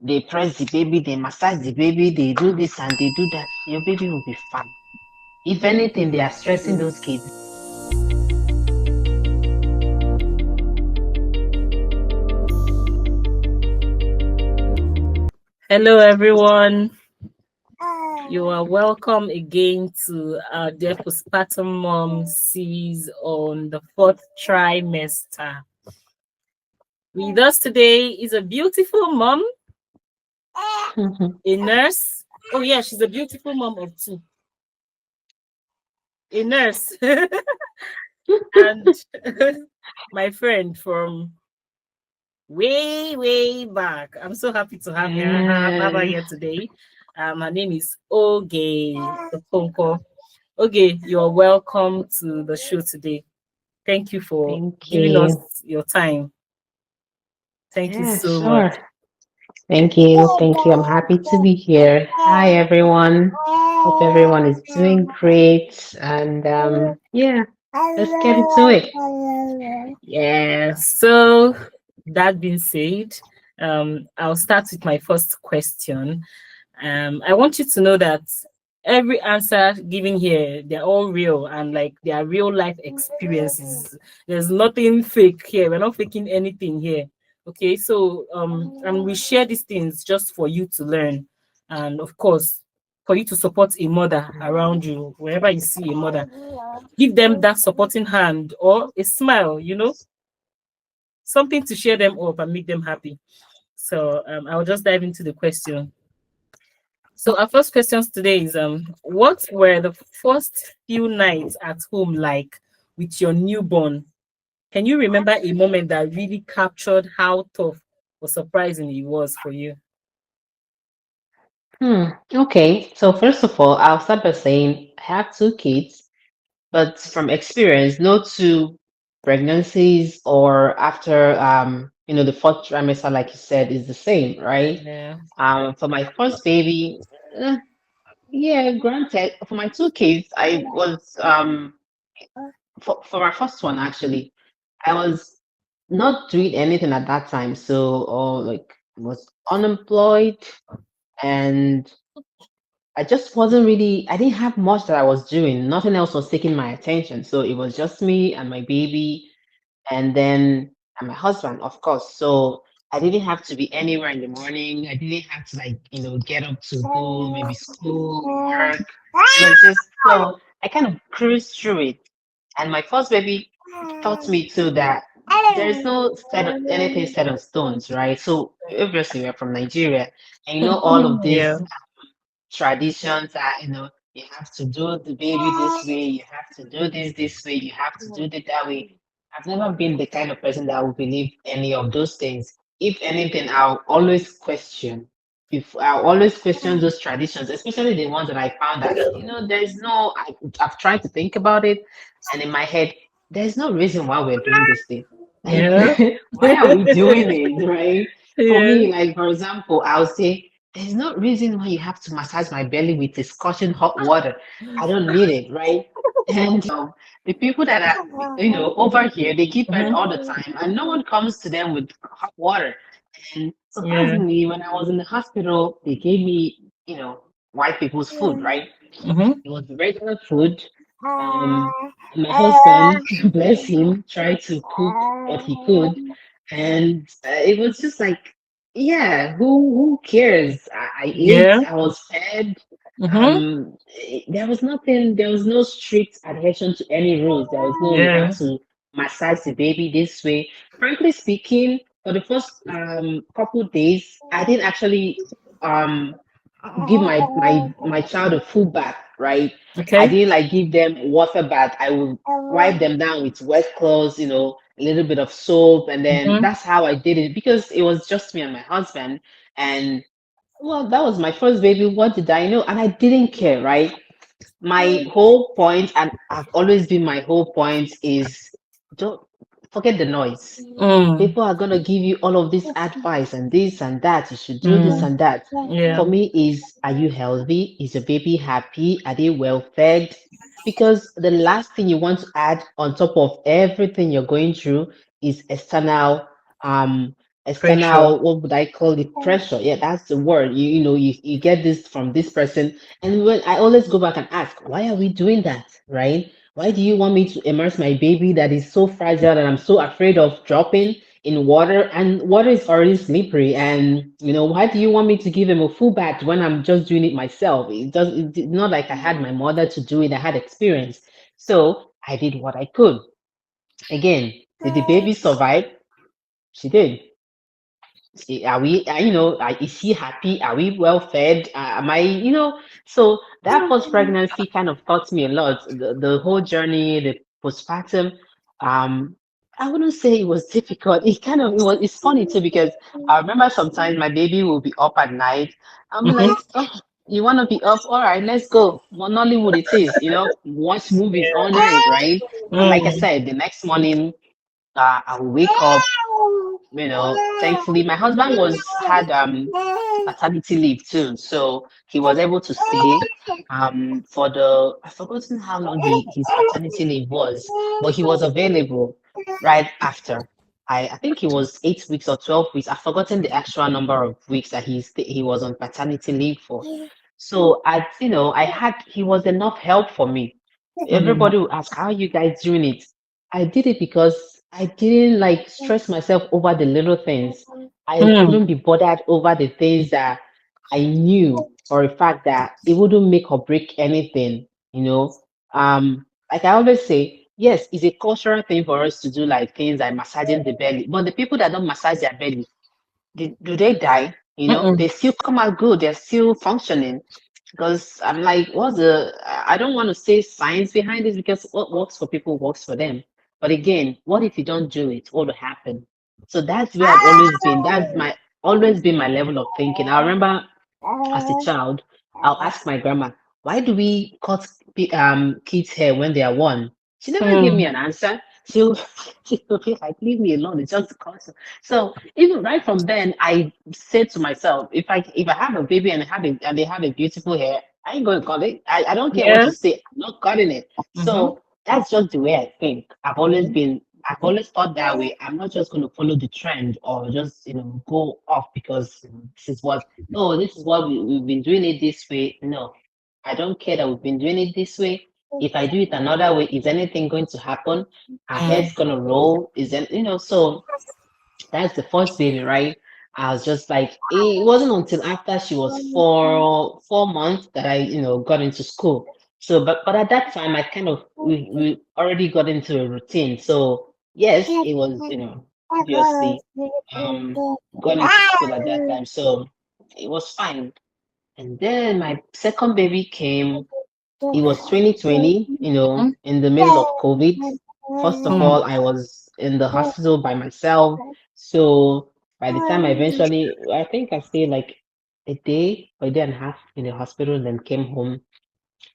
They press the baby, they massage the baby, they do this and they do that. Your baby will be fine. If anything, they are stressing those kids. Hello, everyone. You are welcome again to our dear Postpartum Mom series on the fourth trimester. With us today is a beautiful mom, a nurse. Oh, yeah, she's a beautiful mom of two. A nurse. And my friend from way back. I'm so happy to have her here today. Her name is Oge Okonkwo. Oge, you're welcome to the show today. Thank you for Thank giving us you. your time. Thank you Yeah, so much. sure. Thank you. Thank you. I'm happy to be here. Hi, everyone. Hope everyone is doing great. And yeah, let's get into it. Yeah. So that being said, I'll start with my first question. I want you to know that every answer given here, they're all real and like they are real life experiences. There's nothing fake here. We're not faking anything here. Okay, so and we share these things just for you to learn, and of course, for you to support a mother around you wherever you see a mother. Give them that supporting hand or a smile. Something to cheer them up and make them happy. So I'll just dive into the question. So our first questions today is what were the first few nights at home like with your newborn? Can you remember a moment that really captured how tough or surprising it was for you? Okay. So first of all, I'll start by saying I have two kids, but from experience, no two pregnancies or after the fourth trimester, like you said, is the same, right? Yeah. For my first baby, eh, yeah, granted, for my two kids, I was for my first one actually, I was not doing anything at that time, so like was unemployed and I just wasn't really, I didn't have much that I was doing. Nothing else was taking my attention. So it was just me and my baby and then and my husband, of course. So I didn't have to be anywhere in the morning. I didn't have to like, get up to go maybe school, work. It was just so I kind of cruised through it. And my first baby taught me too that there's no anything set on stones, right? So obviously we're from Nigeria and all of Yeah. these traditions are, you have to do the baby this way, you have to do this way, you have to do it that way. I've never been the kind of person that would believe any of those things. If anything, I'll always question those traditions, especially the ones that I found that, I've tried to think about it, and in my head, there's no reason why we're doing this thing. Like, Yeah. why are we doing it, right? For Yeah. me, like, for example, I'll say, there's no reason why you have to massage my belly with a scorching hot water. I don't need it, right? And the people that are, over here, they give birth all the Mhm. time, and no one comes to them with hot water. And Yeah. surprisingly, when I was in the hospital, they gave me, white people's food, right? Mhm. It was regular food. Um, and my husband, bless him, tried to cook what he could, and it was just like, yeah, who cares? I ate, Yeah. I was fed. Mhm. There was nothing, there was no strict adhesion to any rules. There was no, you Yeah. have to massage the baby this way. Frankly speaking, for the first couple days, I didn't actually um give my child a full bath, right? I Okay. didn't like give them water bath. I would wipe them down with wet clothes, a little bit of soap, and then Mhm. that's how I did it because it was just me and my husband. And well, that was my first baby. What did I know? And I didn't care, right? My whole point, and I've always been my whole point, is don't forget the noise. Mm. People are gonna give you all of this advice and this and that. You should do this Mm. and that. Yeah. For me, is are you healthy? Is your baby happy? Are they well fed? Because the last thing you want to add on top of everything you're going through is external Pressure. external, what would I call it, pressure. Yeah, that's the word. You get this from this person. And when I always go back and ask, why are we doing that? Right? Why do you want me to immerse my baby that is so fragile that I'm so afraid of dropping in water, and water is already slippery? And why do you want me to give him a full bath when I'm just doing it myself? It's not like I had my mother to do it. I had experience. So I did what I could. Again, did the baby survive? She did. Are we, is she happy? Are we well fed? Am so that post pregnancy kind of taught me a lot. The whole journey, the postpartum, um, I wouldn't say it was difficult. It's funny too, because I remember sometimes my baby will be up at night. I'll be Mm-hmm. like, oh, you want to be up? All right, let's go. Well, Nollywood it is, watch movies all night, right? And like I Mm. said, the next morning, I will wake up. Thankfully my husband was had paternity leave too, so he was able to stay for the I've forgotten how long his paternity leave was, but he was available right after. I think it was 8 weeks or 12 weeks. I've forgotten the actual number of weeks that he was on paternity leave for. So he was enough help for me. Mm. Everybody would ask, how are you guys doing it? I did it because I didn't like stress myself over the little things. I Mm. couldn't be bothered over the things that I knew for a fact that it wouldn't make or break anything, you know. Like I always say, yes, it's a cultural thing for us to do like things like massaging the belly. But the people that don't massage their belly, do they die? They Mm-mm. still come out good, they're still functioning. Because I'm like, I don't want to say science behind this, because what works for people works for them. But again, what if you don't do it? What will happen? So that's where I've always been. That's my always been my level of thinking. I remember as a child, I'll ask my grandma, why do we cut kids' hair when they are one? She never gave me Mm. an answer. She'll be like, leave me alone. It's just a culture. So even right from then, I said to myself, if I have a baby and they have a beautiful hair, I ain't going to cut it. I don't care what Yeah. you say. I'm not cutting it. Mm-hmm. So that's just the way I think. I've always thought that way. I'm not just going to follow the trend or just, go off because this is what, oh, this is what we've been doing it this way. No, I don't care that we've been doing it this way. If I do it another way, is anything going to happen? Our head's Mm. going to roll. So that's the first baby, right? I was just like, it wasn't until after she was 4 months that I, got into school. So, but at that time, I kind of we already got into a routine. So yes, it was, obviously, um, got into school at that time. So it was fine. And then my second baby came. It was 2020, Mm. in the middle of COVID. First of Mm. all, I was in the hospital by myself. So by the time I think I stayed like a day or a day and a half in the hospital and then came home.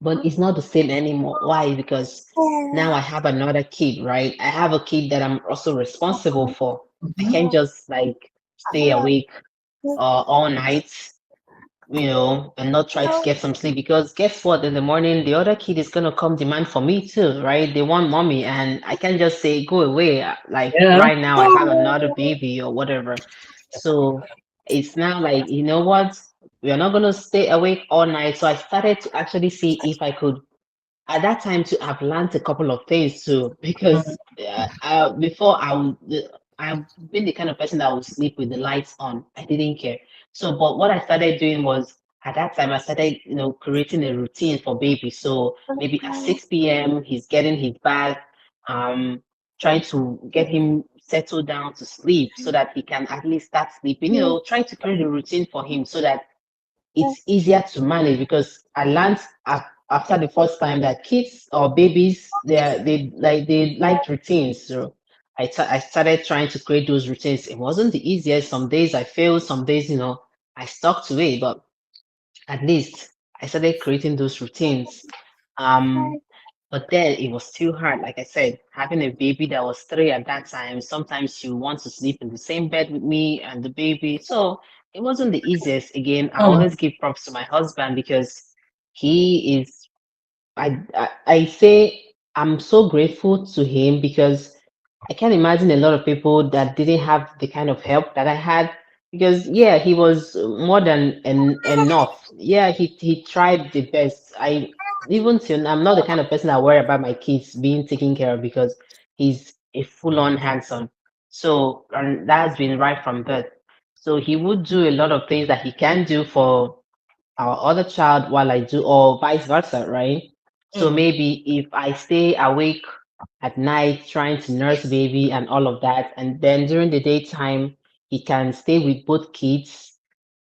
But it's not the same anymore. Why? Because now I have another kid, right? I have a kid that I'm also responsible for. I can't just like stay awake all night, and not try to get some sleep, because guess what? In the morning, the other kid is gonna come demand for me too, right? They want mommy, and I can't just say go away. Like Yeah. right now, I have another baby or whatever. So it's now like, you know what? We are not gonna stay awake all night. So I started to actually see if I could at that time to have learned a couple of things too, because before I've been the kind of person that would sleep with the lights on. I didn't care. So but what I started doing was, at that time I started creating a routine for baby. So maybe at 6 p.m. he's getting his bath, um trying to get him settled down to sleep so that he can at least start sleeping, trying to create a routine for him so that it's easier to manage. Because I learned after the first time that kids or babies, they like routines. So I started trying to create those routines. It wasn't the easiest. Some days I failed, some days I stuck to it, but at least I started creating those routines. Um, but then it was still hard. Like I said, having a baby that was 3 at that time, sometimes she would want to sleep in the same bed with me and the baby. So it wasn't the easiest. Again, I Mm. always give props to my husband, because he is, I say I'm so grateful to him, because I can't imagine a lot of people that didn't have the kind of help that I had because yeah, he was more than enough. Yeah, he tried the best. I even till I'm not the kind of person that worry about my kids being taken care of because he's a full-on handsome. So and that's been right from birth. So he would do a lot of things that he can do for our other child while I do, or vice versa, right? So Mm, maybe if I stay awake at night trying to nurse baby and all of that, and then during the daytime, he can stay with both kids,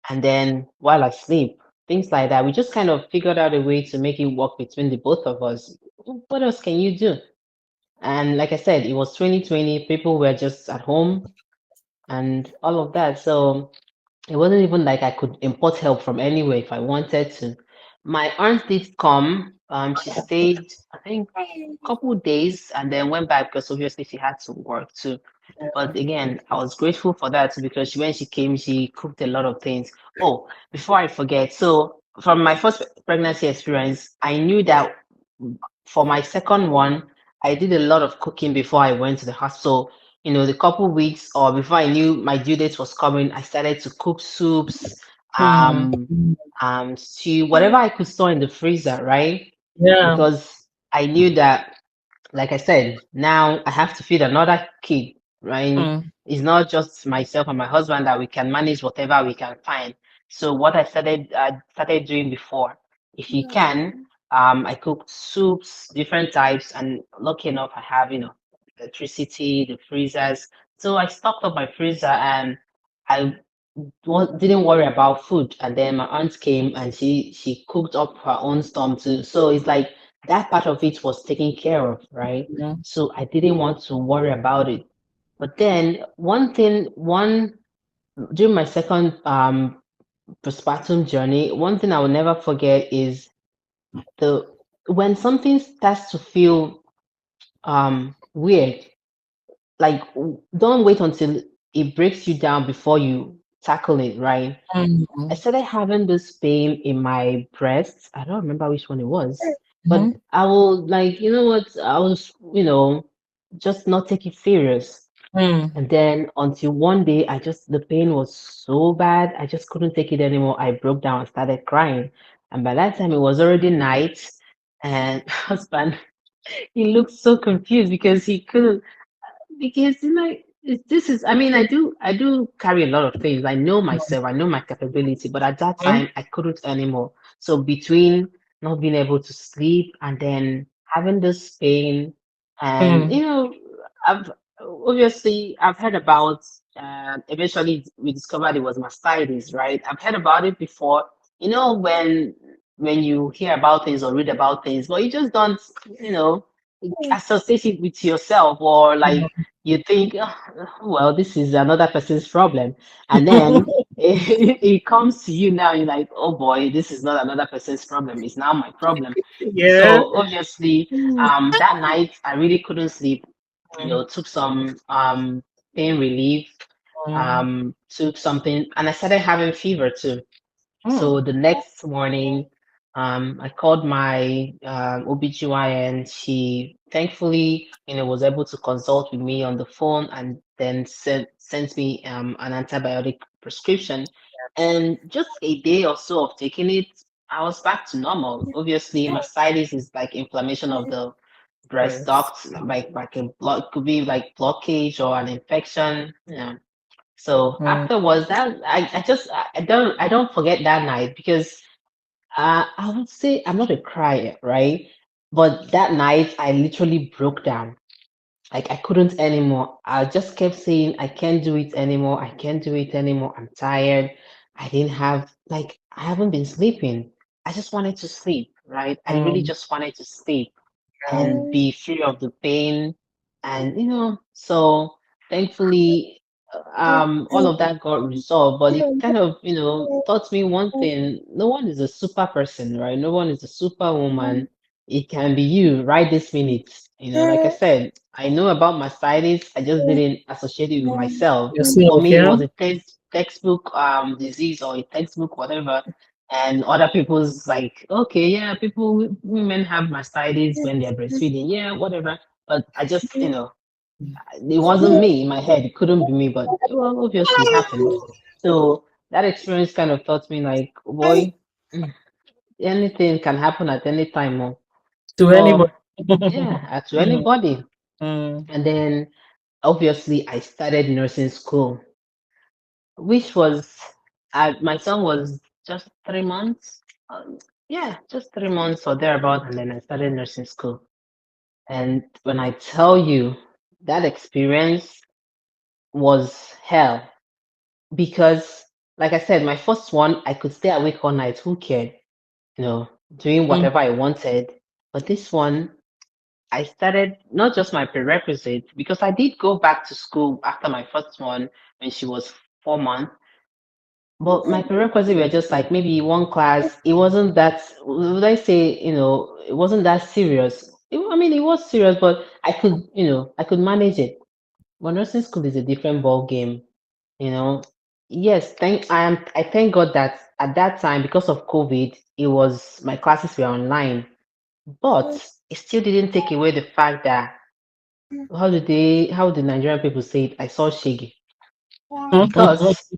and then while I sleep, things like that. We just kind of figured out a way to make it work between the both of us. What else can you do? And like I said, it was 2020, people were just at home and all of that. So it wasn't even like I could import help from anywhere if I wanted to. My aunt did come. She stayed, I think, a couple of days and then went back because obviously she had to work too. But again, I was grateful for that too because when she came, she cooked a lot of things. Oh, before I forget, so from my first pregnancy experience, I knew that for my second one, I did a lot of cooking before I went to the hospital. You know, the couple weeks or before I knew my due date was coming, I started to cook soups, mm, um, stew, whatever I could store in the freezer, right? yeah. Because I knew that like I said, now I have to feed another kid, right? Mm, It's not just myself and my husband that we can manage whatever we can find. So what I started doing before, if you can, I cooked soups, different types, and lucky enough, I have electricity, the freezers. So I stocked up my freezer and I didn't worry about food. And then my aunt came and she cooked up her own storm too. So it's like that part of it was taken care of, right? mm, So I didn't want to worry about it. But then one during my second postpartum journey, one thing I will never forget is the when something starts to feel weird, like don't wait until it breaks you down before you tackle it, right? I mm, started having this pain in my breast. I don't remember which one it was, but mhm, I will like, you know what? I was, just not take it serious. mm, And then until one day, the pain was so bad, I just couldn't take it anymore. I broke down and started crying. And by that time, it was already night. And husband, he looked so confused because he couldn't because this is I mean I do carry a lot of things. I know myself, I know my capability, but at that mm, time I couldn't anymore. So between not being able to sleep and then having this pain and mm, I've I've heard about eventually we discovered it was mastitis, right? I've heard about it before. When you hear about things or read about things, but you just don't, you know, associate it with yourself or like you think, "Oh, well, this is another person's problem." And then it comes to you now, you're like, oh boy, this is not another person's problem. It's now my problem. yeah. So obviously, that night I really couldn't sleep. Took some pain relief, Mm, took something, and I started having fever too. So mm, the next morning, I called my OBGYN. She thankfully, was able to consult with me on the phone and then sent me an antibiotic prescription. And just a day or so of taking it, I was back to normal. Obviously, mastitis is like inflammation of the breast yes. duct, like a blood, could be like blockage or an infection. So Mm, afterwards, that I don't forget that night because I would say I'm not a crier, right? But that night I literally broke down. Like I couldn't anymore. I just kept saying I can't do it anymore. I can't do it anymore. I'm tired. I didn't have like I haven't been sleeping. I just wanted to sleep, right? I really mm, just wanted to sleep yeah. and be free of the pain. And so thankfully, all of that got resolved. But it kind of, taught me one thing: no one is a super person, right? No one is a superwoman. It can be you right this minute. Like I said, I know about mastitis. I just didn't associate it with myself. For Yourself, me, it yeah. was a textbook disease or a textbook whatever, and other people's like, okay, yeah, women have mastitis when they're breastfeeding, yeah, whatever. But I just, It wasn't me in my head. It couldn't be me, but well, obviously it happened. So that experience kind of taught me like, boy, anything can happen at any time. Oh. To But anybody. yeah, to Mm, anybody. mm, And then obviously I started nursing school, which was my son was just 3 months. Yeah, just 3 months or thereabout, and then I started nursing school. And when I tell you that experience was hell, because like I said, my first one I could stay awake all night. Who cared? You know, doing mm, whatever I wanted. But this one, I started not just my prerequisite because I did go back to school after my first one when she was 4 months. But my prerequisites were just like maybe one class. It wasn't that, would I say, it wasn't that serious. I mean, it was serious, but I could manage it. But nursing school is a different ball game, you know. Yes, I thank God that at that time, because of COVID, it was my classes were online. But it still didn't take away the fact that how do Nigerian people say it? I saw Shaggy. mm, Because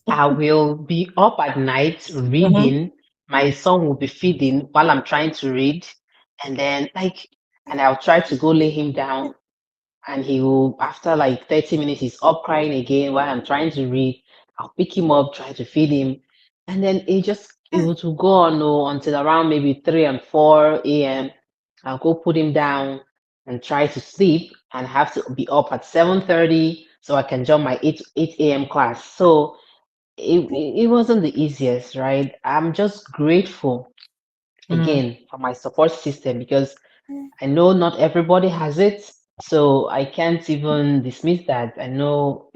I will be up at night mhm, reading. My son will be feeding while I'm trying to read. And then and I'll try to go lay him down. And he will, after like 30 minutes, he's up crying again while I'm trying to read. I'll pick him up, try to feed him. And then it would go on until around maybe 3 and 4 a.m. I'll go put him down and try to sleep and have to be up at 7:30 so I can join my 8 a.m. class. So it wasn't the easiest, right? I'm just grateful mm, again for my support system because I know not everybody has it, so I can't even dismiss that. I know,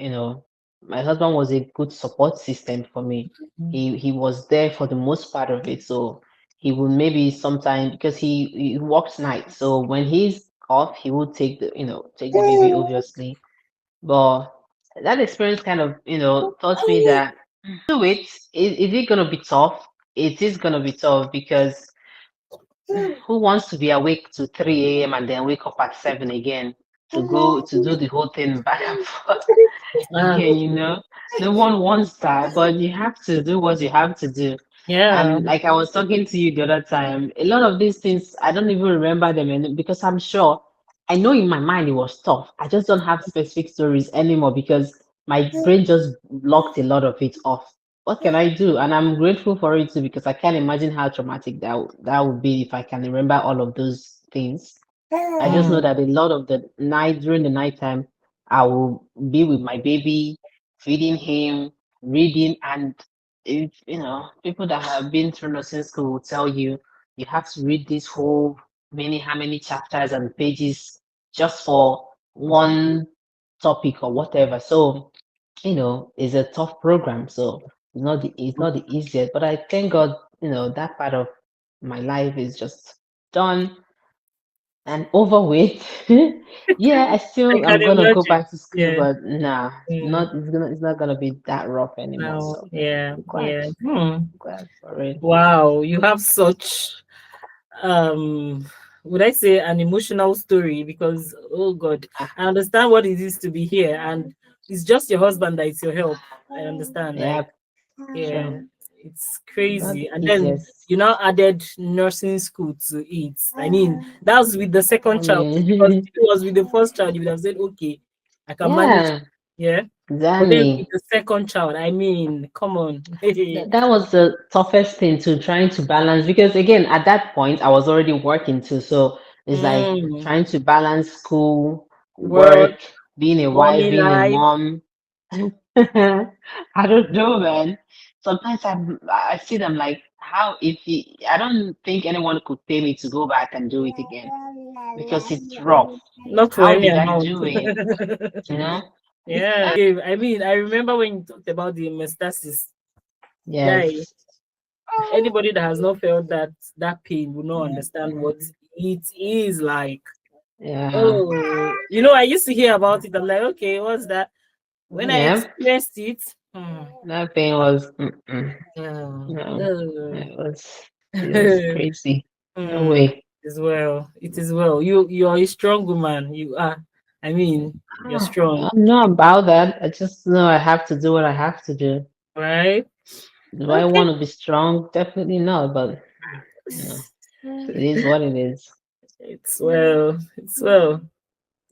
my husband was a good support system for me. He was there for the most part of it. So he would maybe sometime because he works night. So when he's off, he would take the baby obviously. But that experience kind of, taught me that do it. Is it gonna be tough? It is gonna be tough because who wants to be awake to 3 a.m. and then wake up at 7 again to go to do the whole thing back and forth ah, again, No one wants that, but you have to do what you have to do. yeah. And like I was talking to you the other time, a lot of these things I don't even remember them because I'm sure I know in my mind it was tough. I just don't have specific stories anymore because my brain just blocked a lot of it off. What can I do? And I'm grateful for it too because I can't imagine how traumatic that would be if I can remember all of those things. I just know Mm, that a lot of the night during the nighttime, I will be with my baby, feeding him, reading, and if people that have been through nursing school will tell you you have to read this whole how many chapters and pages just for one topic or whatever. So it's a tough program. So it's not the easiest, but I thank God, that part of my life is just done and overweight. Yeah, I can I'm gonna go imagine. back to school, Yeah. but nah, Mm, it's not gonna be that rough anymore. no, So yeah, I'm glad. yeah. Hmm. Glad for it. Wow, you have such um would I say an emotional story because oh god, Ah, I understand what it is to be here and it's just your husband that is your help. I understand. yeah, Like, yeah, sure. it's Not crazy. the And then easiest. you now added nursing school to it. I mean, that was with the I second child because mean, if it was with the first child, you would have said, okay, I can manage. yeah, Yeah. But then with exactly. the second child, I mean, come on. That was the toughest thing to trying to balance because again, at that point, I was already working too. So it's like Mm, trying to balance school, work, work, being a wife, mommy being a life. mom. I don't know, man. Sometimes I see them like how I don't think anyone could pay me to go back and do it again because it's rough. Not for How any did I amount. do it? You know? Yeah. Okay, I mean, I remember when you talked about the metastasis. Guy, Yes. anybody that has not felt that pain will not understand what it is like. Yeah. Oh, I used to hear about it. I'm like, okay, what's that? When I Yeah. experienced it, That pain was yeah, no. oh. It was crazy. No Hmm, way. it is well. It is well. You are a strong woman. You are. I mean, you're strong, I'm not about that. I just know I have to do what I have to do. right? Do I Okay. want to be strong? Definitely not, but you know, it is what it is. It's well, it's well.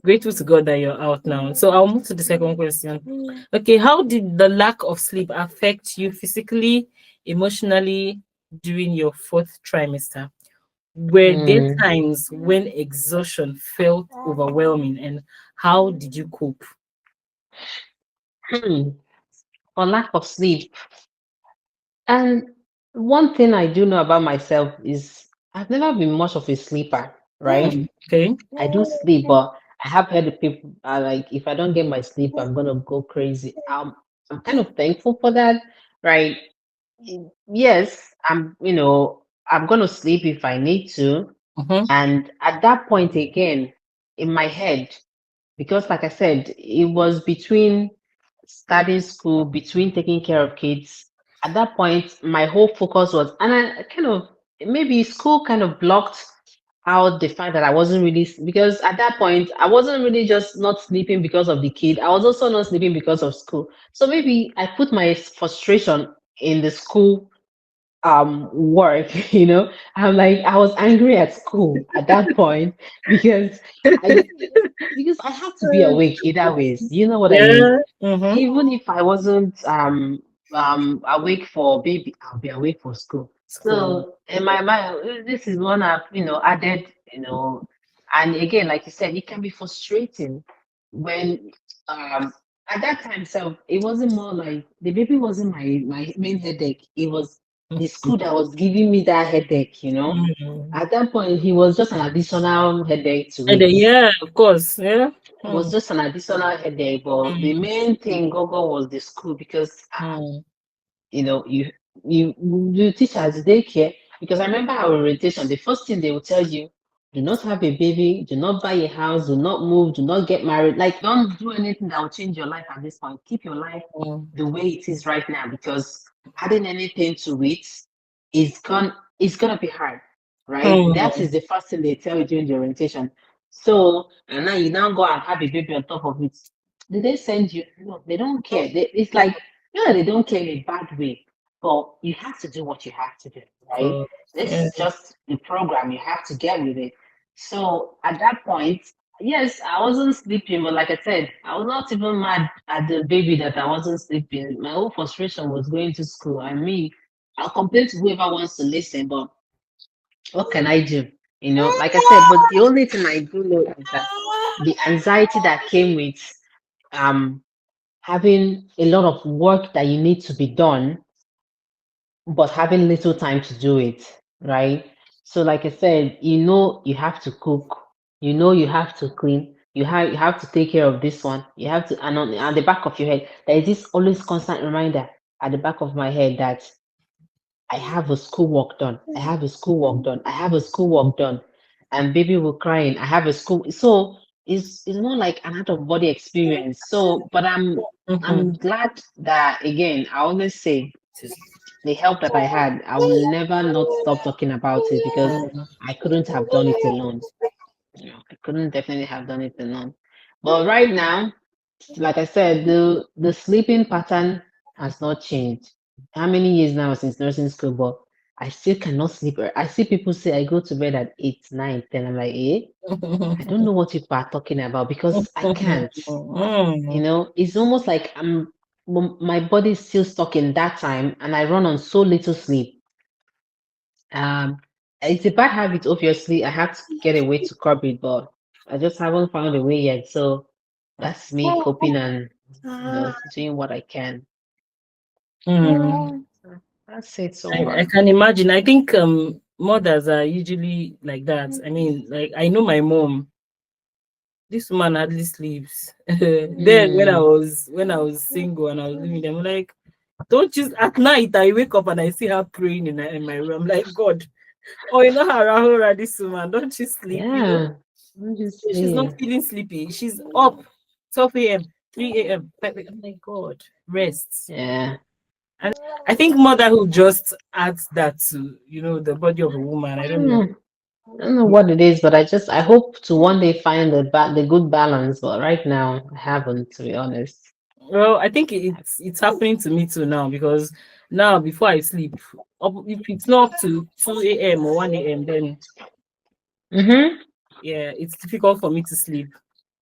Grateful to God that you're out now. So I'll move to the second question. Okay, how did the lack of sleep affect you physically, emotionally during your fourth trimester? Were there Hmm. times when exhaustion felt overwhelming, and how did you cope? Hmm. For lack of sleep. And one thing I do know about myself is I've never been much of a sleeper, right? Okay. I do sleep, but I have heard the people are like, if I don't get my sleep, I'm gonna go crazy. I'm kind of thankful for that, right? Yes, I'm gonna sleep if I need to. Mm-hmm. And at that point again, in my head, because like I said, it was between starting school, between taking care of kids. At that point, my whole focus was, and I kind of maybe school kind of blocked out the fact that I wasn't really, because at that point I wasn't really just not sleeping because of the kid. I was also not sleeping because of school. So maybe I put my frustration in the school work. I'm like, I was angry at school at that point because I because I have to be awake either ways. You know what I mean? Yeah. Mm-hmm. Even if I wasn't awake for baby, I'll be awake for school. School. So in my mind, this is one I've added, and again, like you said, it can be frustrating when at that time. So it wasn't more like the baby wasn't my main headache. It was the school that was giving me that headache. Mm. At that point, he was just an additional headache to And it. then, yeah, of course. Yeah. It was Mm. just an additional headache, but the Mm. main thing, Gogo, was the school because Mm. you know, you you teach as daycare because I remember our orientation. The first thing they will tell you: do not have a baby, do not buy a house, do not move, do not get married. Like, don't do anything that will change your life at this point. Keep your life Mm. the way it is right now because adding anything to it is gonna be hard, right? That Mm. is the first thing they tell you during the orientation. So, and now you now go and have a baby on top of it. Did they send you? No, they don't care. It's like, yeah, they don't care in a bad way, but you have to do what you have to do, right? Cool. This Yeah. is just the program. You have to get with it. So at that point, yes, I wasn't sleeping, but like I said, I was not even mad at the baby that I wasn't sleeping. My whole frustration was going to school. I mean, I'll complain to whoever wants to listen, but what can I do? Like I said, but the only thing I do know is that the anxiety that came with um having a lot of work that you need to be done, but having little time to do it, right? So, like I said, you have to cook, you have to clean, you have to take care of this one, you have to, and on at the back of your head, there is this always constant reminder at the back of my head that I have a schoolwork done, I have a schoolwork done, I have a schoolwork done, and baby will crying, I have a school. So it's more like an out of body experience. So, but I'm Mm-hmm. glad that again, I always say the help that I had, I will never not stop talking about it because I couldn't have done it alone. I couldn't definitely have done it alone. But right now, like I said, the sleeping pattern has not changed. How many years now since nursing school? But I still cannot sleep. I see people say I go to bed at 8, 9, 10. I'm like, I don't know what people are talking about because I can't. Mm. It's almost like my body is still stuck in that time, and I run on so little sleep. Um, it's a bad habit, obviously. I have to get a way to curb it, but I just haven't found a way yet. So that's me coping and doing what I can. Mm. So that's it so I far. can imagine. I think mothers are usually like that. I mean, like I know my mom. This woman hardly sleeps. Then Mm, when I was single and I was living them, I'm like, don't you at night I wake up and I see her praying in my room. I'm like, God, oh, you know how Rahura, this woman, don't you sleep? yeah, I'm just She's not saying. feeling sleepy. She's up 12 a.m., 3 a.m. 5 a.m. I'm like, God, rest. Yeah. And I think motherhood just adds that to, the body of a woman. I don't know. Mm, I don't know what it is, but I hope to one day find the good balance. But right now, I haven't, to be honest. Well, I think it's happening to me too now because now before I sleep, if it's not up to 2 a.m. or 1 a.m., then Mm-hmm. yeah, it's difficult for me to sleep.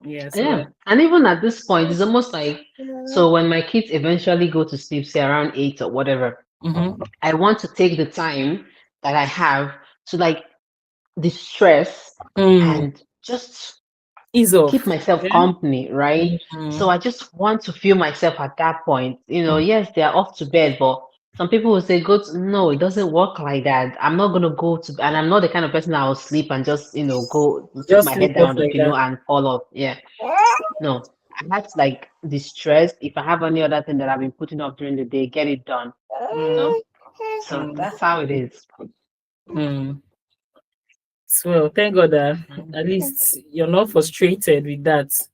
Yeah, Yeah, so and even at this point, it's almost like so when my kids eventually go to sleep, say around 8 or whatever, mm-hmm. I want to take the time that I have to like distress mm, and just ease keep off. myself Yeah. company, right? So Mm, I just want to feel myself at that point. Yes, they are off to bed, but some people will say, go to, no, it doesn't work like that. I'm not going to go to, and I'm not the kind of person that will sleep and just, go put just my sleep head down off on the like pillow that. and fall off. Yeah. No, I had to like distress. If I have any other thing that I've been putting off during the day, get it done. You know? So Mm, that's how it is. mm. So thank God that at least you're not frustrated with that Uh,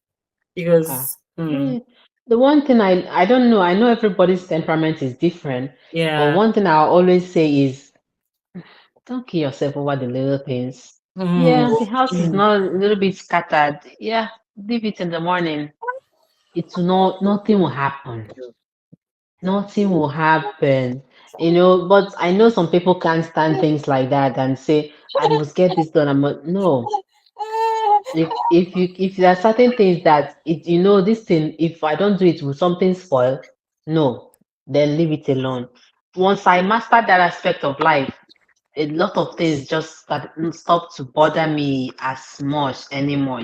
because eh, the one thing I don't know, I know everybody's temperament is different, but yeah. one thing I'll always say is don't kill yourself over the little things. Mm, Yeah, the house is mm, not a little bit scattered. Yeah, leave it in the morning. It will not, nothing will happen. Nothing will happen. But I know some people can't stand things like that and say, I must get this done. No. If there are certain things that this thing, if I don't do it, will something spoil? No, then leave it alone. Once I master that aspect of life, a lot of things just stop to bother me as much anymore.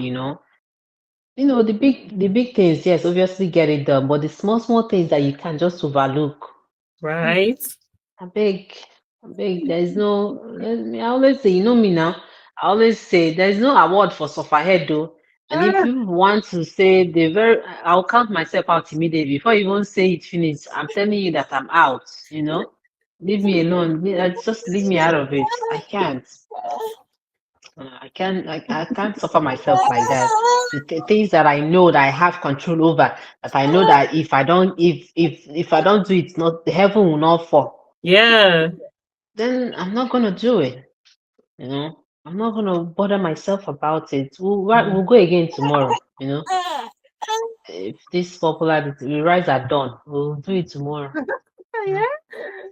The big things, yes, obviously get it done, but the small, small things that you can just overlook. right? I beg, I beg. There is no. I always say, you know me now. I always say there is no award for suffer head though. And if you want to say I'll count myself out immediately before you even say it finished. I'm telling you that I'm out. Leave me alone. Just leave me out of it. I can't. I can't. I can't suffer myself like that. The things that I know that I have control over, that I know that if I don't do it, not the heaven will not fall. Yeah. Then I'm not gonna do it. I'm not gonna bother myself about it. We'll Mm. go again tomorrow. If this popular we rise at dawn, we'll do it tomorrow. Yeah.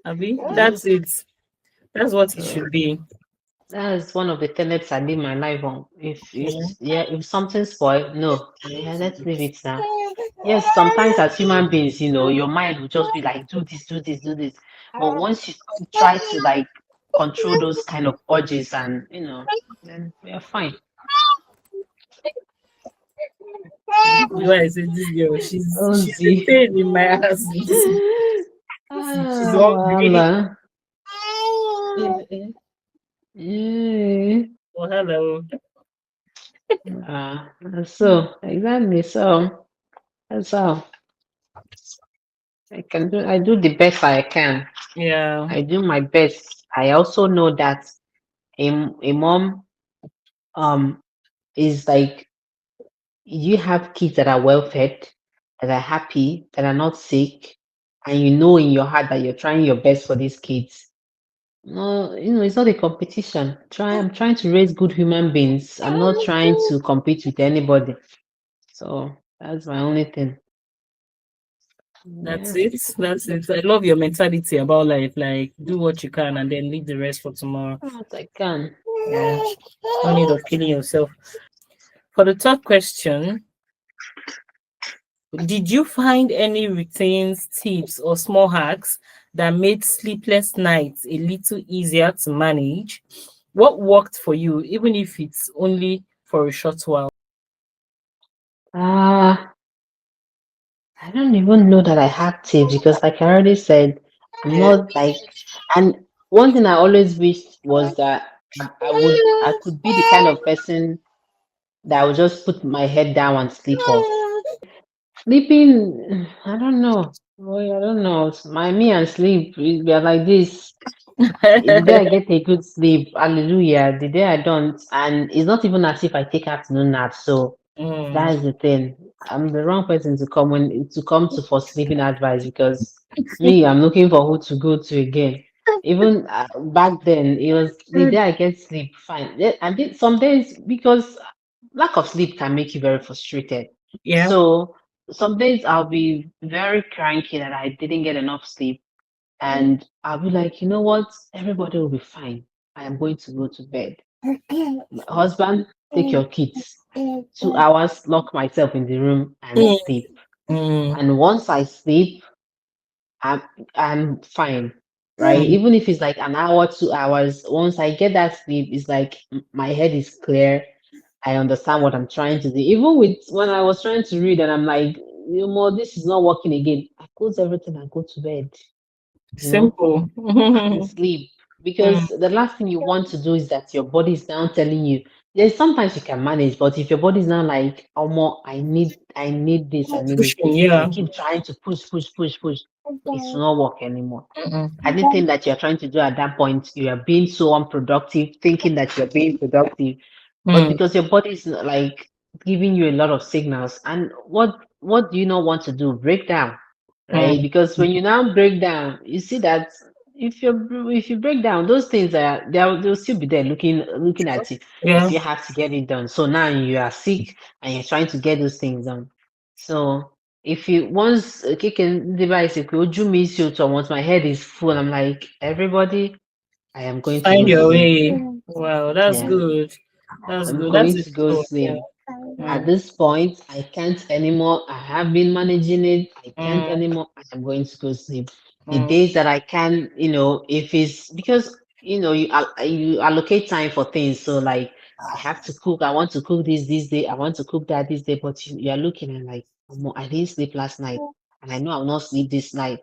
Abi, Yeah. that's it. That's what it So should be. that is one of the tenets I live my life on. If Yeah. yeah, if something spoil, no, yeah, let's leave it now. Yes, sometimes as human beings, your mind will just be like, do this, do this, do this. But once you try to like control those kind of urges and then we are fine. Why I say this girl, Oh, she's a Z. pain in my ass. She's all Wala. really. Eh, Yeah. oh, hello. Uh, so exactly. So that's how I do the best I can. Yeah, I do my best. I also know that a mom um is like you have kids that are well fed, that are happy, that are not sick, and you know in your heart that you're trying your best for these kids. No, it's not a competition. I'm trying to raise good human beings. I'm not trying to compete with anybody. So that's my only thing. that's Yeah, it. That's it. I love your mentality about life. Like, do what you can and then leave the rest for tomorrow. what I can. Yeah, no need of killing yourself. For the third question, did you find any routines, tips, or small hacks that made sleepless nights a little easier to manage? What worked for you, even if it's only for a short while? Ah, I don't even know that I have tips because, like I already said, I'm not like. And one thing I always wished was that I could be the kind of person that would just put my head down and sleep off. Sleeping, I don't know. Boy, I don't know. My me and sleep, we are like this. The day I get a good sleep, hallelujah. The day I don't, and it's not even as if I take afternoon nap. So Mm, that is the thing. I'm the wrong person to come to for sleeping advice because me, I'm looking for who to go to again. Even back then, it was the day I get sleep, fine. And then some days, because lack of sleep can make you very frustrated. Yeah. So some days I'll be very cranky that I didn't get enough sleep. And I'll be like, you know what? Everybody will be fine. I am going to go to bed. My husband, take your kids. 2 hours, lock myself in the room and Mm, sleep. mm, And once I sleep, I'm I'm fine, right? mm. Even if it's like an hour, 2 hours, once I get that sleep, it's like my head is clear. I understand what I'm trying to do. Even with when I was trying to read and I'm like, you know, this is not working again. I close everything and go to bed, you know, Simple. and sleep. Mm, Because the last thing you want to do is that your body is now telling you. There's sometimes you can manage, but if your body is now like, oh more, I need this, I need this, pushing, and you yeah. keep trying to push, it will not work anymore. Mm, Anything that you're trying to do at that point, you are being so unproductive, thinking that you're being productive, but mm, because your body is like giving you a lot of signals. And what do you not want to do? Break down, right? mm. Because when you now break down, you see that if you break down, those things are they'll still be there looking at you. You Yeah. still have to get it done. So now you are sick and you're trying to get those things done. So if you once kicking device, if you miss you to once my head is full, I'm like, everybody, I am going to Find go your sleep. way. Wow, that's Yeah, good. That's I'm good. That's going a to go good one. sleep. Yeah. At Mm, this point, I can't anymore. I have been managing it. I can't mm, anymore. I am going to go sleep. The mm. days that I can, if it's because you allocate time for things. So like I have to cook. I want to cook this day. I want to cook that this day. But you are looking and like, "Omo, I didn't sleep last night, and I know I will not sleep this night.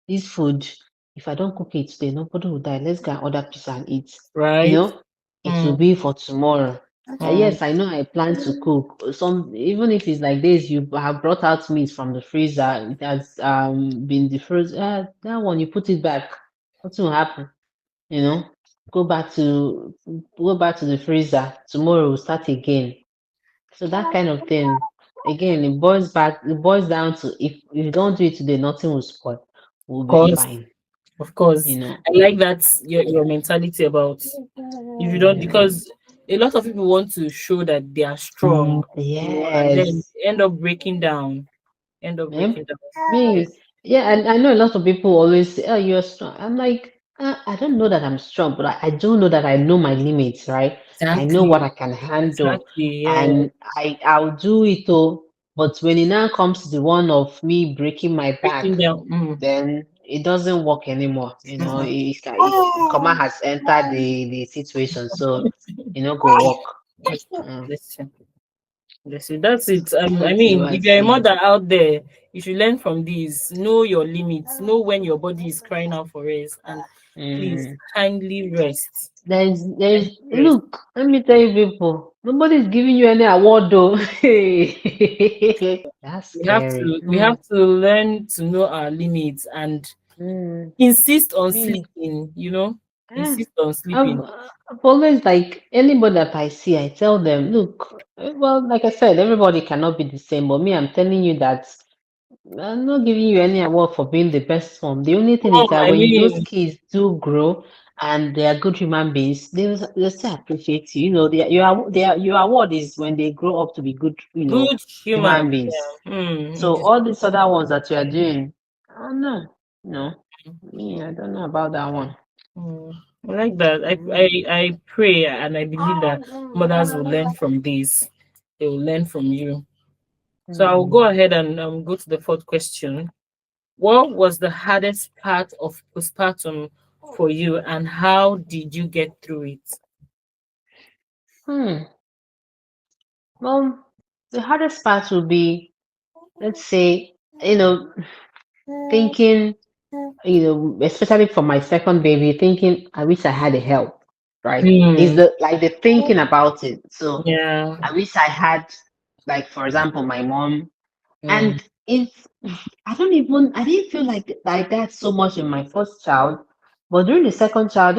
This food, if I don't cook it today, nobody will die. Let's go and order pizza and eat. You Right. know, it will Mm, be for tomorrow." mm. Yes, I know I plan to cook. Some even if it's like this, you have brought out meat from the freezer. It has been defrosted. That one you put it back. What will happen? You know, go back to go back to the freezer. Tomorrow we'll start again. So that kind of thing. Again, it boils down to if you don't do it today, nothing will spoil. We'll Of be course. fine. Of course. You know. I like that your mentality about if you don't Yeah. because a lot of people want to show that they are strong, and then Yes. end up breaking down. End up Ma'am. breaking down. Me, Yes. yeah, and I know a lot of people always say, "Oh, you're strong." I'm like, I don't know that I'm strong, but I do know that I know my limits, right? I know what Exactly. I can handle, Exactly. Yeah. and I'll do it. Oh, but when it now comes to the one of me breaking my back, Breaking down. Mm. then it doesn't work anymore. Mm-mm. Coma has entered the situation, so go work. Uh, Listen. Listen. That's it. I that's mean, what I if you're a see. mother out there, you should learn from these. Know your limits. Know when your body is crying out for rest, and please Mm. kindly rest. There's Kindly rest. look, let me tell you people, nobody's giving you any award though. That's scary. We have to learn to know our limits and Mm. insist on Me. sleeping, Eh, insist on I've, sleeping. I've always like anybody that I see, I tell them, look, well, like I said, everybody cannot be the same, but me, I'm telling you that I'm not giving you any award for being the best one. The only thing is Oh, that I when those mean, kids do grow and they are good human beings, they still appreciate you. You know, your award is when they grow up to be good, good human. human beings. Yeah. Mm, So all these other ones that you are doing, oh no, no, me, I don't know about that one. mm. I like that. Mm. I pray and I believe that mothers will learn from this. They will learn from you. So I'll go Mm. ahead and go to the fourth question. What was the hardest part of postpartum for you, and how did you get through it? Hmm. Well, the hardest part will be, let's say, thinking, especially for my second baby, thinking I wish I had a help, right? Is Hmm. the thinking about it. So Yeah. I wish I had, like, for example, my mom. Mm. And it's I didn't feel like that so much in my first child. But during the second child,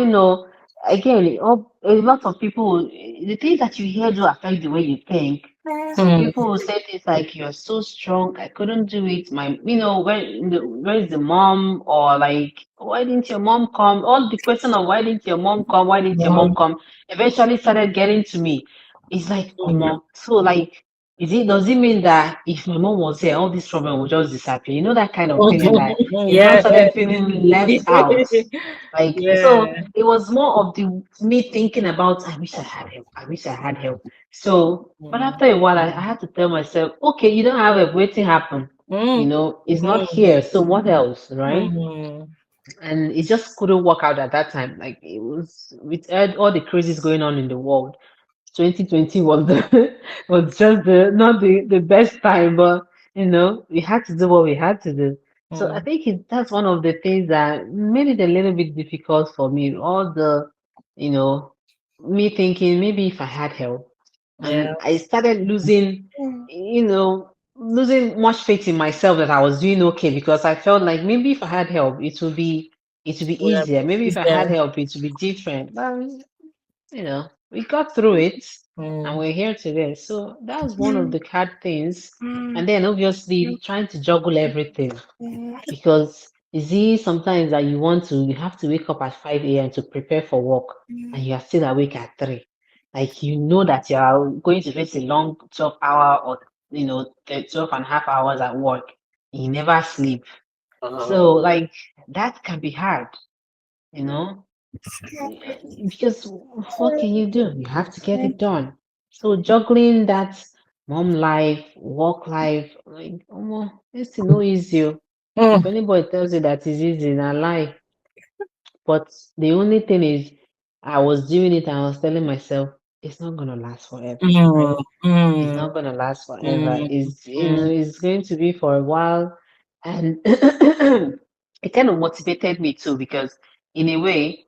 again, a lot of people, the things that you hear do affect the way you think. So Mm. people will say things like, "You're so strong. I couldn't do it. Where's the mom?" Or like, "Why didn't your mom come?" All the question of why didn't your mom come? Why didn't your mom Mm. come? Eventually started getting to me. It's like, oh Mm. mom. So like, does it mean that if my mom was here, all this problem would just disappear? You know that kind of feeling that you now Yeah. started feeling left out. Like, so Yeah. it was more of the me thinking about, I wish I had help. I wish I had help. So, but Mm. after a while, I had to tell myself, okay, you don't have a waiting happen. Mm. It's not Mm. here. So what else, right? Mm. And it just couldn't work out at that time. Like it was with all the crazes going on in the world. 2020 was the was just the not the best time, but we had to do what we had to do. So I Mm. think that's one of the things that made it a little bit difficult for me. All the, you know, me thinking maybe if I had help, Yeah. and I started losing much faith in myself that I was doing okay because I felt like maybe if I had help, it would be Would have easier. Maybe been if I had easier. help, it would be different. But we got through it and Mm. we're here today. So that was one of the hard things. And then obviously trying to juggle everything because you see sometimes that you have to wake up at 5 a.m. to prepare for work and you are still awake at 3. Like you know that you are going to face a long 12-hour or 12 and a half hours at work. You never sleep. So like that can be hard, you know. Yeah, because what can you do? You have to get it done. So juggling that mom life, work life, like, it's no easy. Oh. If Mm. anybody tells you that it's easy, na lie. But the only thing is, I was doing it and I was telling myself, it's not gonna last forever, Mm. right? It's Mm. not gonna last forever. Mm. Mm. It's going to be for a while, and it kind of motivated me too because in a way,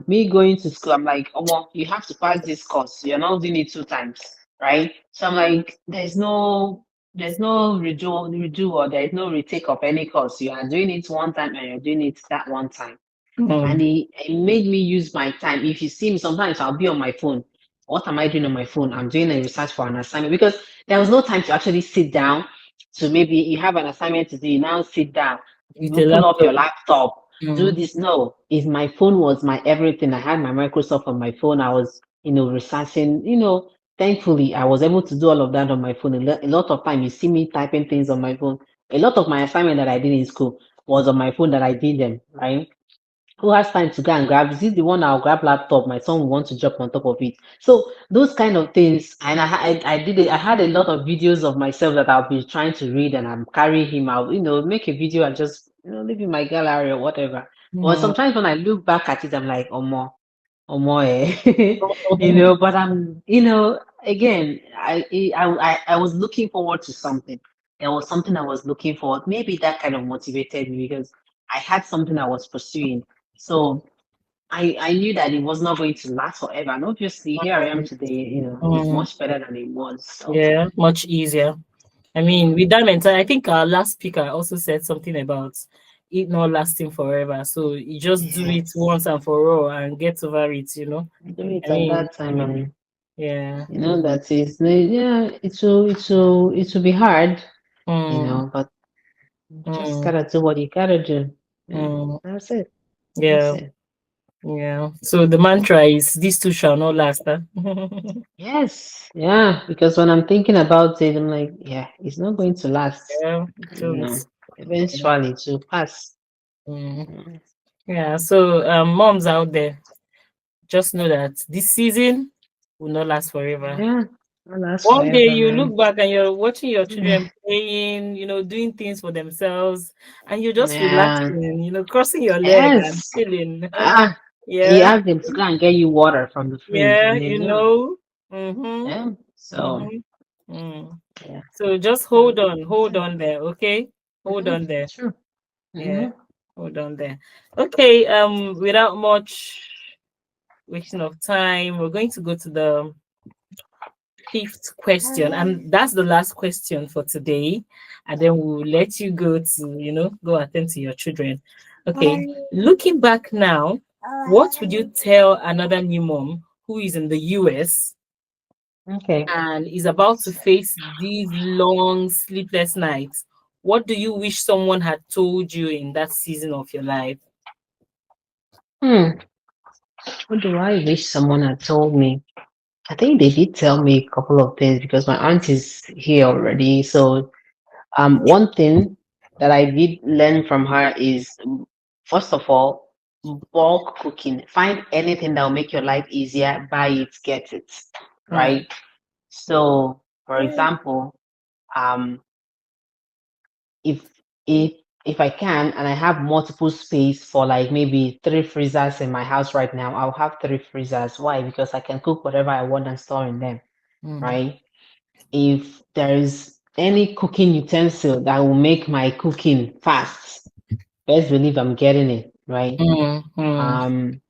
me going to school, I'm like, oh, you have to pass this course. You're not doing it 2 times, right? So I'm like, there's no redo or there is no retake of any course. You are doing it one time and you're doing it that one time. And Mm. it made me use my time. If you see me, sometimes I'll be on my phone. What am I doing on my phone? I'm doing a research for an assignment because there was no time to actually sit down. So maybe you have an assignment to do, you now sit down, With a pull up laptop. your laptop, do Mm. this. No, is my phone was my everything. I had my Microsoft on my phone. I was, researching, thankfully I was able to do all of that on my phone. A lot of time you see me typing things on my phone. A lot of my assignment that I did in school was on my phone that I did them, right? Who has time to go and grab? Is this the one I'll grab laptop? My son will want to jump on top of it. So those kind of things, and I did it. I had a lot of videos of myself that I'll be trying to read, and I'm carrying him out. Make a video and just leave in my gallery or whatever. But Mm. sometimes when I look back at it, I'm like, oh more, oh more, eh. Mm. But again, I was looking forward to something. There was something I was looking forward. Maybe that kind of motivated me because I had something I was pursuing. So I knew that it was not going to last forever. And obviously here I am today, it's Mm. much better than it was. So Yeah, much easier. I mean, with that mentality, I think our last speaker also said something about it not lasting forever. So you just do it yes, once and for all and get over it. do it I at mean, that time and yeah. that is yeah, it will be hard, Mm, but just mm, gotta do what you gotta do. Yeah, mm, that's it. That's yeah, it. yeah. So the mantra is these two shall not last. Huh? Yes, yeah, because when I'm thinking about it, I'm like, yeah, it's not going to last. Yeah, You so know, eventually it will pass. mm, Mm. yeah. So moms out there, just know that this season will not last forever. Yeah, not last One day forever, you man. look back and you're watching your children playing, doing things for themselves, and you're just Yeah. relaxing, crossing your leg and Yes. chilling. Ah, you Yeah, ask them to go and get you water from the fridge, yeah, and then yeah, Mm-hmm. yeah. So Mm-hmm. Mm. yeah, So just hold on there, okay? Hold mm-hmm. on there. Sure. Yeah, Mm-hmm. hold on there. Okay, without much wasting of time, we're going to go to the fifth question, and that's the last question for today. And then we'll let you go to, go attend to your children. Okay, looking back now, what would you tell another new mom who is in the US Okay. and is about to face these long sleepless nights, what do you wish someone had told you in that season of your life? Hmm. What do I wish someone had told me? I think they did tell me a couple of things because my aunt is here already. So, one thing that I did learn from her is, first of all, bulk cooking. Find anything that will make your life easier, buy it, get it, Mm, right? So, for example, um, if if if I can and I have multiple space for like maybe three freezers in my house right now, I'll have three freezers. Why? Because I can cook whatever I want and store in them, mm, right? If there is any cooking utensil that will make my cooking fast, best believe I'm getting it, right? mm, mm. Um,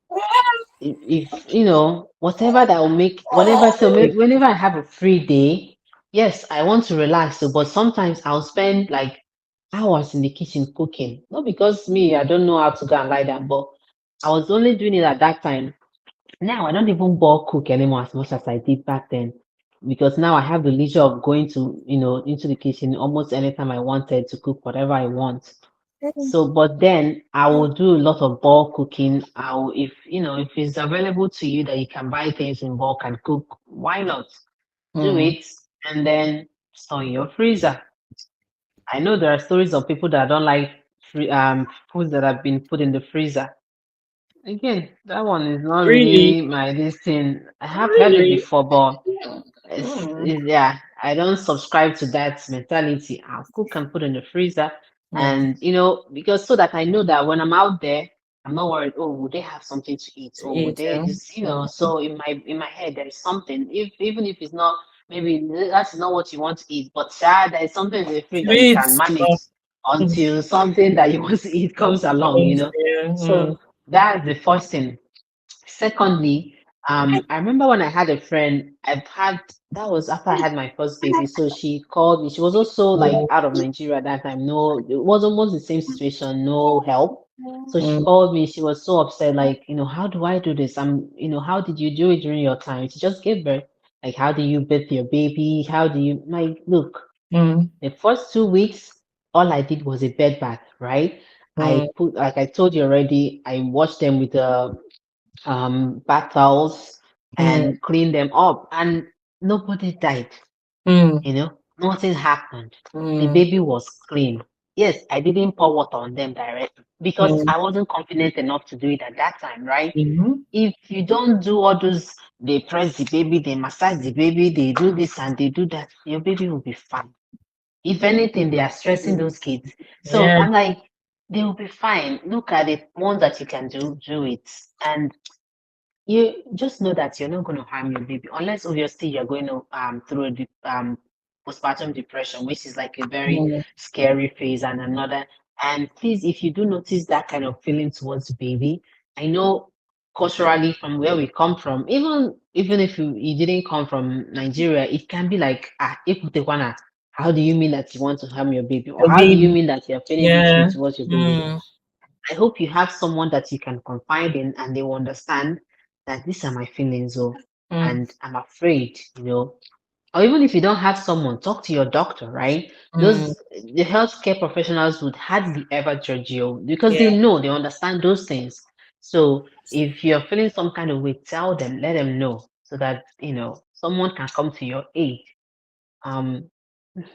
if you know whatever that will make whenever whenever I have a free day, yes, I want to relax. So, but sometimes I'll spend like hours in the kitchen cooking. Not because me, I don't know how to go and lie down, but I was only doing it at that time. Now I don't even bulk cook anymore as much as I did back then because now I have the leisure of going to, into the kitchen almost anytime I wanted to cook whatever I want. So, but then I will do a lot of bulk cooking. If it's available to you that you can buy things in bulk and cook, why not do Mm. it and then store in your freezer? I know there are stories of people that don't like foods that have been put in the freezer. Again, that one is not Really? really my this thing. I have heard it Really? before, but Mm, yeah, I don't subscribe to that mentality. I'll cook and put in the freezer, mm. and because so that I know that when I'm out there, I'm not worried. Oh, would they have something to eat? To Or would eat. they just So in my head, there is something. If even if it's not, maybe that's not what you want to eat, but there is something in the fridge that you can Sweet. manage until something that you want to eat comes along. Yeah. So Mm, that's the first thing. Secondly, I remember when I had a friend, that was after I had my first baby. So she called me. She was also like out of Nigeria at that time. No, it was almost the same situation, no help. So she mm, called me. She was so upset, like, how do I do this? How did you do it during your time? She just gave birth. Like, how do you birth your baby? How do you, like, look, mm, the first 2 weeks, all I did was a bed bath, right? mm, Like I told you already, I washed them with bath towels mm, and clean them up, and nobody died. mm, Nothing happened. The mm, baby was clean. Yes, I didn't pour water on them directly because mm, I wasn't confident enough to do it at that time, right? mhm, If you don't do all those, they press the baby, they massage the baby, they do this and they do that, your baby will be fine. If anything, they are stressing those kids. So yeah. I'm like, they will be fine. Look at the ones that you can do it. And you just know that you're not going to harm your baby unless obviously you're going to through the postpartum depression, which is like a very Mm, scary phase and another. And please, if you do notice that kind of feeling towards the baby, I know culturally from where we come from, even if you didn't come from Nigeria, it can be like, if they wanna, how do you mean that you want to harm your baby, or your how do you baby. mean that you're feeling this way Yeah. towards your baby? Mm, I hope you have someone that you can confide in and they will understand that these are my feelings, mm, and I'm afraid, or even if you don't have someone, talk to your doctor, right? mm, The healthcare professionals would hardly ever judge you because yeah. they understand those things. So if you're feeling some kind of way, tell them, let them know so that, someone can come to your aid. Um,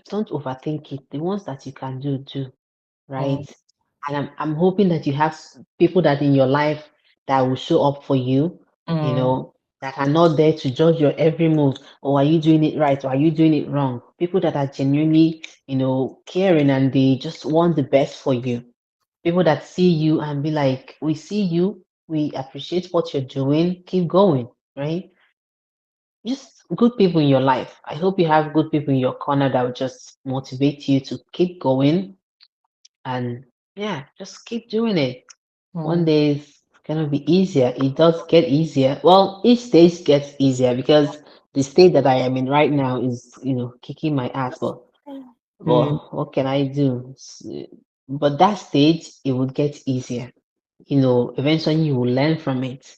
don't overthink it. The ones that you can do, Mm, right? And I'm hoping that you have people that in your life that will show up for you, mm, that are not there to judge your every move. Or are you doing it right? Or are you doing it wrong? People that are genuinely, caring and they just want the best for you. People that see you and be like, we see you, we appreciate what you're doing, keep going, right? Just good people in your life. I hope you have good people in your corner that will just motivate you to keep going and yeah, just keep doing it. One mm, day it's gonna be easier. It does get easier. Well, each stage gets easier because the state that I am in right now is, kicking my ass. But mm, what can I do? But that stage, it will get easier. Eventually you will learn from it.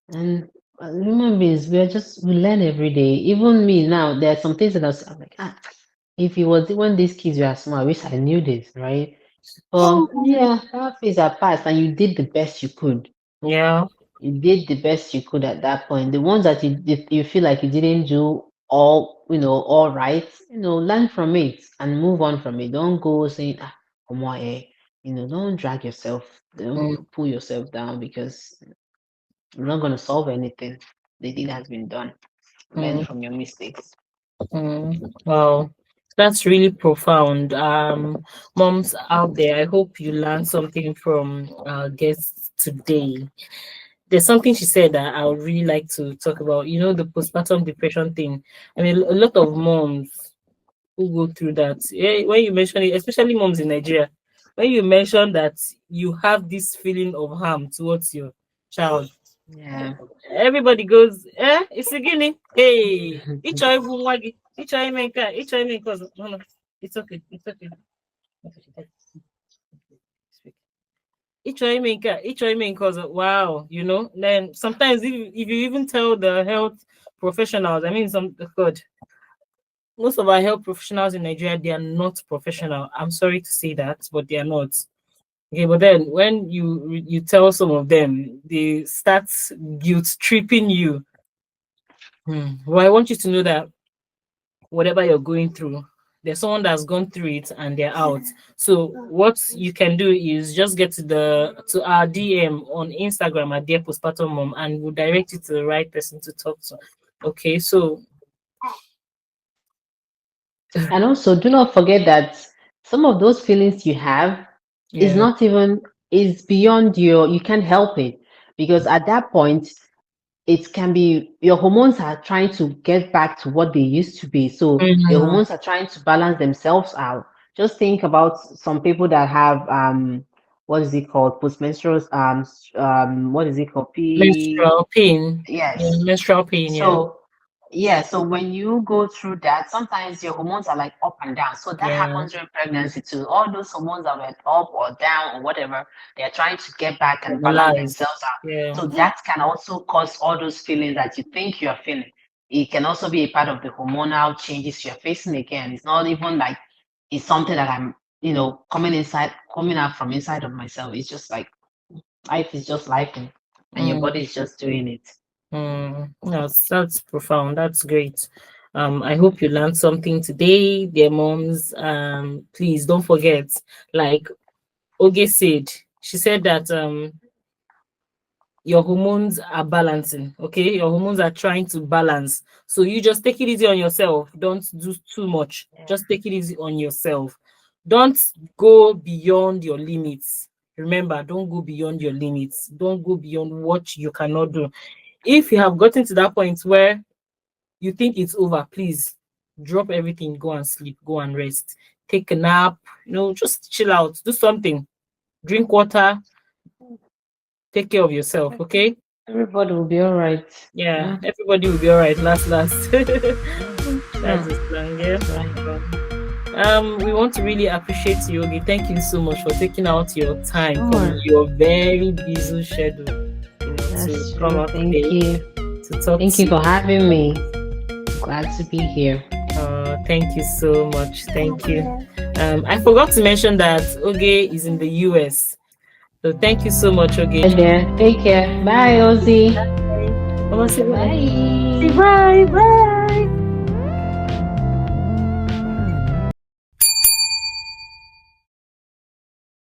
And Human beings, we learn every day. Even me now, there are some things that I'm like, if it was when these kids were small, I wish I knew this, right? But yeah, that phase are past, and you did the best you could. Yeah. You did the best you could at that point. The ones that you feel like you didn't do all right, learn from it and move on from it. Don't go saying, come on, don't drag yourself, Mm, don't pull yourself down because you're not going to solve anything. The deed has been done. Learn mm, from your mistakes. wow. That's really profound. Moms out there, I hope you learned something from our guests today. There's something she said that I would really like to talk about. You know, the postpartum depression thing. I mean, a lot of moms who go through that. Yeah, when you mention it, especially moms in Nigeria, when you mention that you have this feeling of harm towards your child, Yeah. everybody goes, it's a guinea. Hey, each eye wagi, each eye menka, each eye menka. No, no, it's okay, it's okay. Each eye menka, wow, then sometimes if you even tell the health professionals, I mean, some God, most of our health professionals in Nigeria, they are not professional. I'm sorry to say that, but they are not. Okay, but then when you tell some of them, they start guilt tripping you. Well, I want you to know that whatever you're going through, there's someone that's gone through it and they're out. So what you can do is just get to our DM on Instagram at Dear Postpartum Mom, and we'll direct you to the right person to talk to. Okay, so And also, do not forget that some of those feelings you have is yeah. not even is beyond you can't help it because at that point it can be your hormones are trying to get back to what they used to be. So your Mhm. hormones are trying to balance themselves out. Just think about some people that have what is it called? Postmenstrual what is it called? Menstrual pain. Yeah, Yes. menstrual pain, yeah. So yeah, so when you go through that, sometimes your hormones are like up and down. So that Yeah. happens during pregnancy too. All those hormones that were up or down or whatever, they're trying to get back and balance Normalized. themselves out. Yeah. So that can also cause all those feelings that you think you're feeling. It can also be a part of the hormonal changes you're facing again. It's not even like it's something that I'm, coming out from inside of myself. It's just like life is just life and your Mm, body is just doing it. that's profound. That's great. I hope you learned something today, dear moms. Please don't forget, like Oge said, she said that your hormones are balancing. Okay, your hormones are trying to balance. So you just take it easy on yourself. Don't do too much. Just take it easy on yourself. Don't go beyond your limits. Remember, don't go beyond your limits. Don't go beyond what you cannot do. If you have gotten to that point where you think it's over, please drop everything, go and sleep, go and rest, take a nap, just chill out, do something, drink water, take care of yourself, okay? Everybody will be all right. Yeah, Yeah. everybody will be all right. Last. That's Hmm. the slang, yeah. That's right. We want to really appreciate you, Yogi. Thank you so much for taking out your time from Sure. your very busy schedule, to That's come true. out Thank today you. to talk Thank to you for you. having me. Glad to be here. Thank you so much. Thank you. I forgot to mention that Oge is in the US. So thank you so much, Oge. Right there. Take care. Bye, Ozzy. Bye. Mama, say bye. Say Bye. bye. Bye.